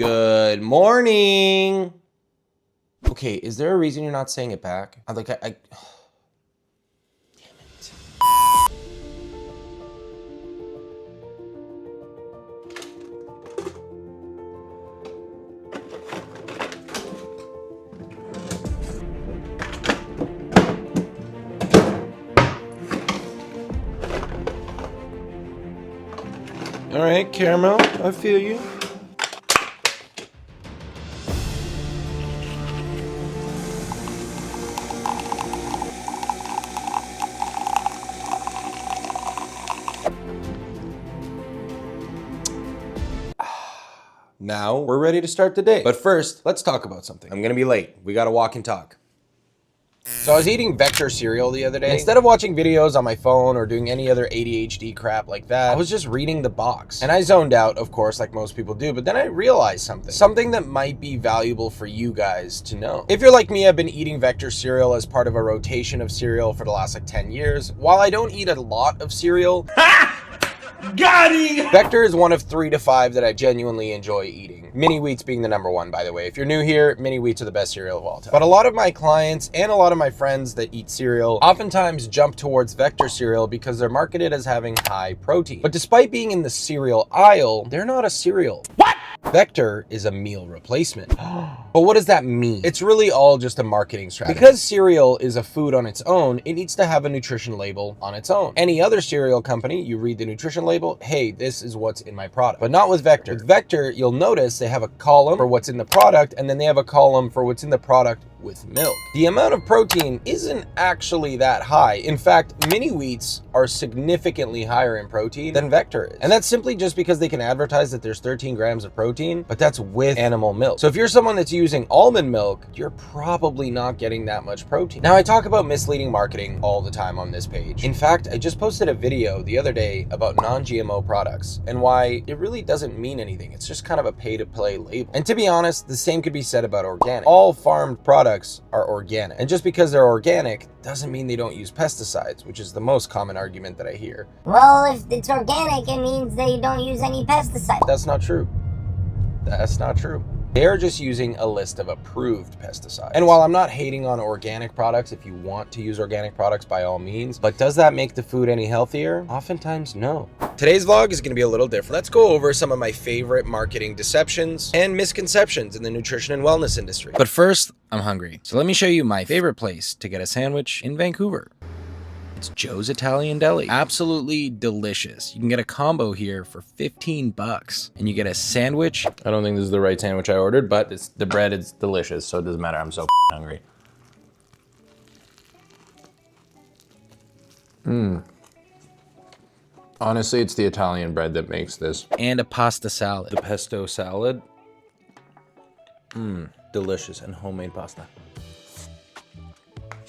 Good morning. Okay, is there a reason you're not saying it back? I Damn it. All right, Caramel, I feel you. Now we're ready to start the day. But first, let's talk about something. I'm gonna be late. We gotta walk and talk. So I was eating Vector cereal the other day. Instead of watching videos on my phone or doing any other ADHD crap like that, I was just reading the box. And I zoned out, of course, like most people do, but then I realized something that might be valuable for you guys to know. If you're like me, I've been eating Vector cereal as part of a rotation of cereal for the last 10 years. While I don't eat a lot of cereal, got it! Vector is one of 3 to 5 that I genuinely enjoy eating. Mini wheats being the number 1, by the way. If you're new here, mini wheats are the best cereal of all time. But a lot of my clients and a lot of my friends that eat cereal oftentimes jump towards Vector cereal because they're marketed as having high protein. But despite being in the cereal aisle, they're not a cereal. What? Vector is a meal replacement. But what does that mean? It's really all just a marketing strategy. Because cereal is a food on its own, it needs to have a nutrition label on its own. Any other cereal company, you read the nutrition label, hey, this is what's in my product. But not with Vector. With Vector, you'll notice they have a column for what's in the product, and then they have a column for what's in the product with milk. The amount of protein isn't actually that high. In fact, mini wheats are significantly higher in protein than Vector is. And that's simply just because they can advertise that there's 13 grams of protein, but that's with animal milk. So if you're someone that's using almond milk, you're probably not getting that much protein. Now, I talk about misleading marketing all the time on this page. In fact, I just posted a video the other day about non-GMO products and why it really doesn't mean anything. It's just kind of a pay-to-play label. And to be honest, the same could be said about organic. All farmed products are organic. And just because they're organic doesn't mean they don't use pesticides, which is the most common argument that I hear. Well, if it's organic, it means they don't use any pesticides. That's not true. That's not true. They're just using a list of approved pesticides. And while I'm not hating on organic products, if you want to use organic products, by all means, but does that make the food any healthier? Oftentimes, no. Today's vlog is gonna be a little different. Let's go over some of my favorite marketing deceptions and misconceptions in the nutrition and wellness industry. But first, I'm hungry. So let me show you my favorite place to get a sandwich in Vancouver. It's Joe's Italian Deli. Absolutely delicious. You can get a combo here for 15 bucks and you get a sandwich. I don't think this is the right sandwich I ordered, but the bread is delicious, so it doesn't matter. I'm so hungry. Honestly, it's the Italian bread that makes this. And a pasta salad. The pesto salad. Delicious, and homemade pasta.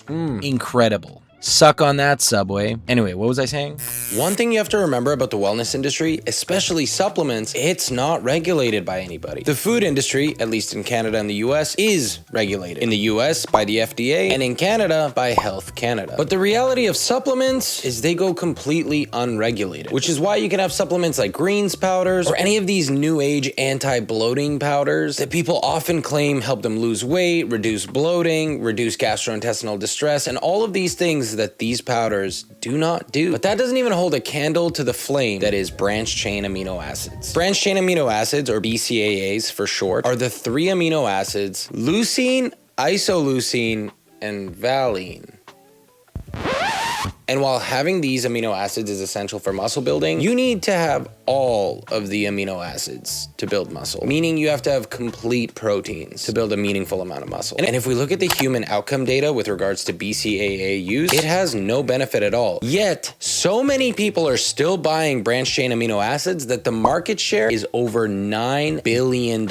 Incredible. Suck on that, Subway. Anyway, what was I saying? One thing you have to remember about the wellness industry, especially supplements, it's not regulated by anybody. The food industry, at least in Canada and the US, is regulated. In the US by the FDA, and in Canada by Health Canada. But the reality of supplements is they go completely unregulated, which is why you can have supplements like greens powders or any of these new age anti-bloating powders that people often claim help them lose weight, reduce bloating, reduce gastrointestinal distress, and all of these things that these powders do not do. But that doesn't even hold a candle to the flame that is branched chain amino acids. Branched chain amino acids, or BCAAs for short, are the 3 amino acids leucine, isoleucine, and valine. And while having these amino acids is essential for muscle building, you need to have all of the amino acids to build muscle, meaning you have to have complete proteins to build a meaningful amount of muscle. And if we look at the human outcome data with regards to BCAA use, it has no benefit at all. Yet, so many people are still buying branched chain amino acids that the market share is over $9 billion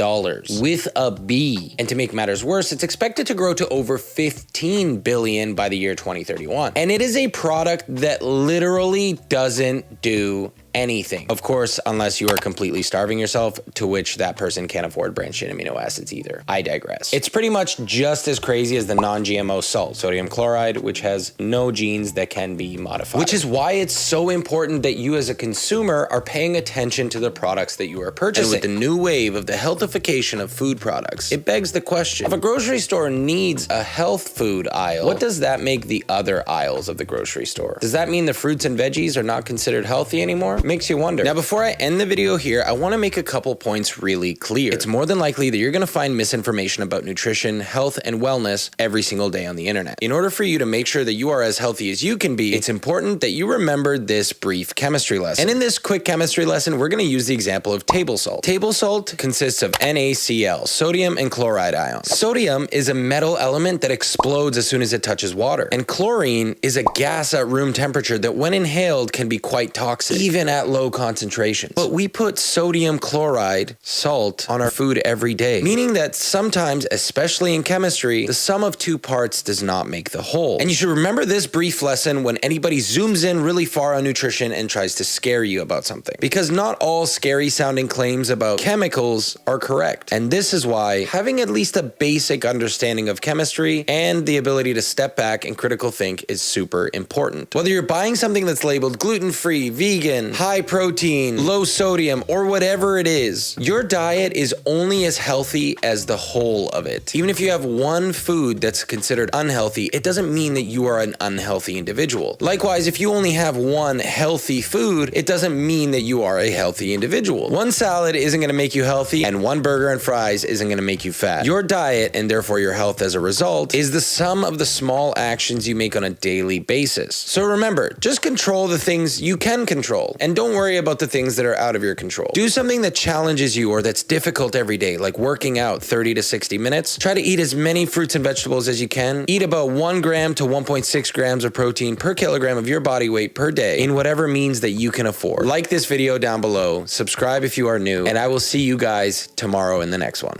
with a B. And to make matters worse, it's expected to grow to over $15 billion by the year 2031. And it is a product that literally doesn't do anything. Of course, unless you are completely starving yourself, to which that person can't afford branched-chain amino acids either. I digress. It's pretty much just as crazy as the non-GMO salt, sodium chloride, which has no genes that can be modified. Which is why it's so important that you as a consumer are paying attention to the products that you are purchasing. And with the new wave of the healthification of food products, it begs the question, if a grocery store needs a health food aisle, what does that make the other aisles of the grocery store? Does that mean the fruits and veggies are not considered healthy anymore? Makes you wonder. Now, before I end the video here, I want to make a couple points really clear. It's more than likely that you're going to find misinformation about nutrition, health, and wellness every single day on the internet. In order for you to make sure that you are as healthy as you can be, it's important that you remember this brief chemistry lesson. And in this quick chemistry lesson, we're going to use the example of table salt. Table salt consists of NaCl, sodium and chloride ions. Sodium is a metal element that explodes as soon as it touches water. And chlorine is a gas at room temperature that when inhaled can be quite toxic, even at low concentrations. But we put sodium chloride, salt, on our food every day, meaning that sometimes, especially in chemistry, the sum of two parts does not make the whole. And you should remember this brief lesson when anybody zooms in really far on nutrition and tries to scare you about something. Because not all scary sounding claims about chemicals are correct. And this is why having at least a basic understanding of chemistry and the ability to step back and critical think is super important. Whether you're buying something that's labeled gluten-free, vegan, high protein, low sodium, or whatever it is, your diet is only as healthy as the whole of it. Even if you have one food that's considered unhealthy, it doesn't mean that you are an unhealthy individual. Likewise, if you only have one healthy food, it doesn't mean that you are a healthy individual. One salad isn't going to make you healthy, and one burger and fries isn't going to make you fat. Your diet, and therefore your health as a result, is the sum of the small actions you make on a daily basis. So remember, just control the things you can control, and don't worry about the things that are out of your control. Do something that challenges you or that's difficult every day, like working out 30 to 60 minutes. Try to eat as many fruits and vegetables as you can. Eat about 1 gram to 1.6 grams of protein per kilogram of your body weight per day in whatever means that you can afford. Like this video down below, subscribe if you are new, and I will see you guys tomorrow in the next one.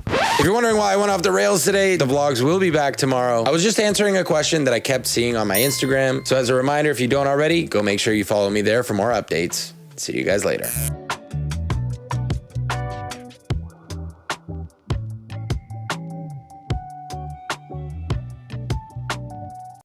If you're wondering why I went off the rails today, the vlogs will be back tomorrow. I was just answering a question that I kept seeing on my Instagram. So as a reminder, if you don't already, go make sure you follow me there for more updates. See you guys later.